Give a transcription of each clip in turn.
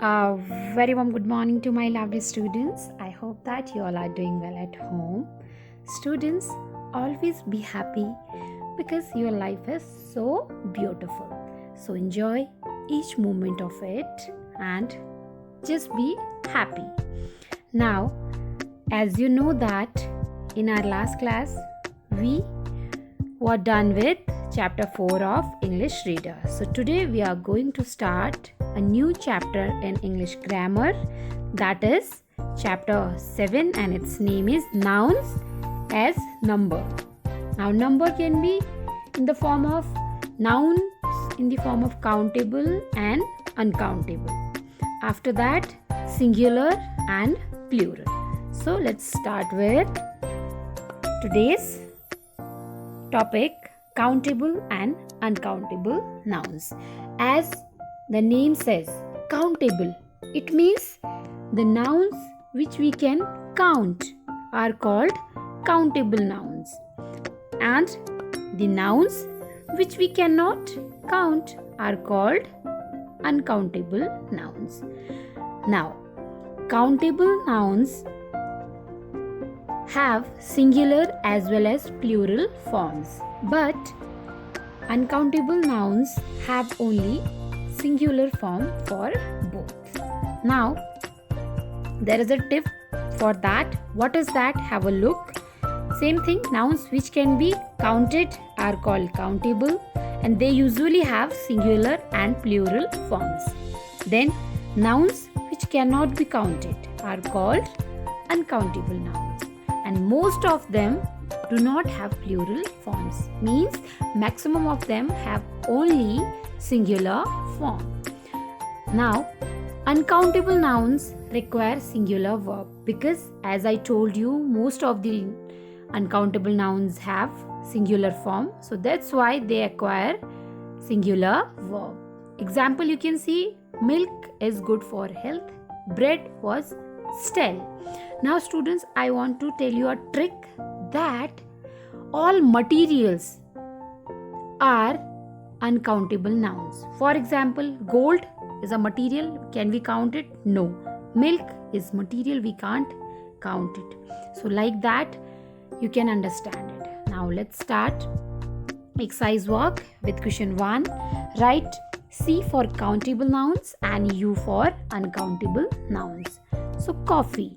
A very warm good morning to my lovely students. I hope that you all are doing well at home. Students, always be happy because your life is so beautiful. So enjoy each moment of it and just be happy. Now, as you know that in our last class we were done with chapter 4 of English Reader. So today we are going to start a new chapter in English grammar, that is chapter 7, and its name is Nouns as Number. Now number can be in the form of nouns, in the form of countable and uncountable. After that, singular and plural. So let's start with today's topic, countable and uncountable nouns. As the name says, countable, it means the nouns which we can count are called countable nouns, and the nouns which we cannot count are called uncountable nouns. Now, countable nouns have singular as well as plural forms, but uncountable nouns have only singular form for both. Now, there is a tip for that. What is that? Have a look. Same thing, nouns which can be counted are called countable, and they usually have singular and plural forms. Then, nouns which cannot be counted are called uncountable nouns, and most of them do not have plural forms, means maximum of them have only singular form. Now, uncountable nouns require singular verb because, as I told you, most of the uncountable nouns have singular form, so that's why they acquire singular verb. Example, you can see milk is good for health, bread was stale. Now students, I want to tell you a trick that all materials are uncountable nouns. For example, gold is a material. Can we count it? No. Milk is material. We can't count it. So like that, you can understand it. Now let's start exercise work with question 1. Write C for countable nouns and U for uncountable nouns. So coffee.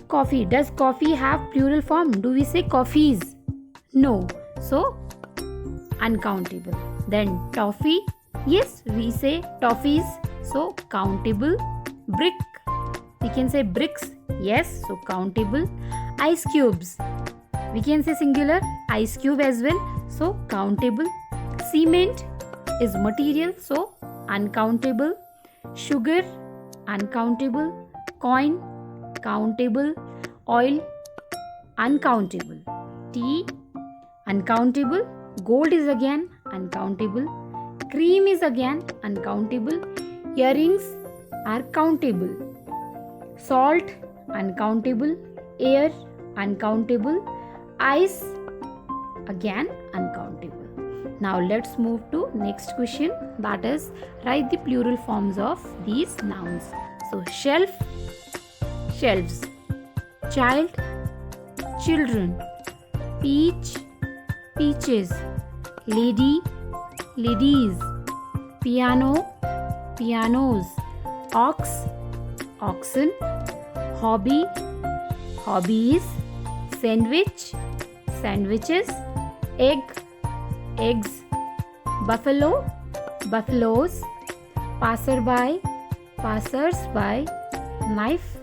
Coffee. Does coffee have plural form? Do we say coffees? No. So uncountable. Then toffee. Yes, we say toffees. So countable. Brick. We can say bricks. Yes, so countable. Ice cubes. We can say singular. Ice cube as well. So countable. Cement is material. So uncountable. Sugar. Uncountable. Coin. Countable. Oil. Uncountable. Tea. Uncountable. Gold is again uncountable. Cream is again uncountable. Earrings are countable. Salt uncountable. Air uncountable. Ice again uncountable. Now let's move to next question, that is write the plural forms of these nouns. So shelf, shelves. Child, children. Peach, peaches. Lady, ladies. Piano, pianos. Ox, oxen. Hobby, hobbies. Sandwich, sandwiches. Egg, eggs. Buffalo, buffaloes. Passerby, passers-by. Knife,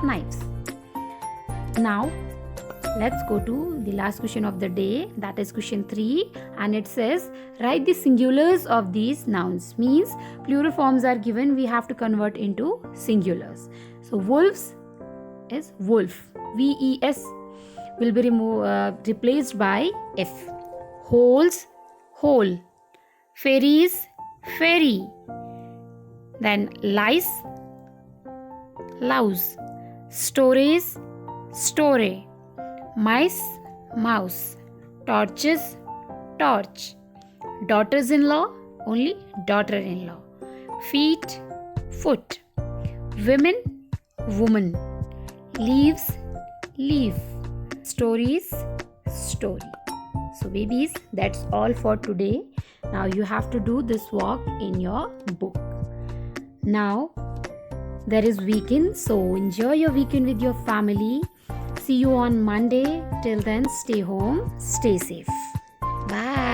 knives. Now let's go to the last question of the day, that is question 3, and it says write the singulars of these nouns, means plural forms are given, we have to convert into singulars. So wolves is wolf. VES will be replaced by F. Holes, hole. Fairies, fairy. Then lice, louse. Stories, story. Mice, mouse. Torches, torch. Daughters-in-law, only daughter-in-law. Feet, foot. women, woman, leaves, leaf, stories, story. So babies, that's all for today. Now you have to do this walk in your book. Now there is weekend, so enjoy your weekend with your family. See you on Monday. Till then, stay home, stay safe. Bye.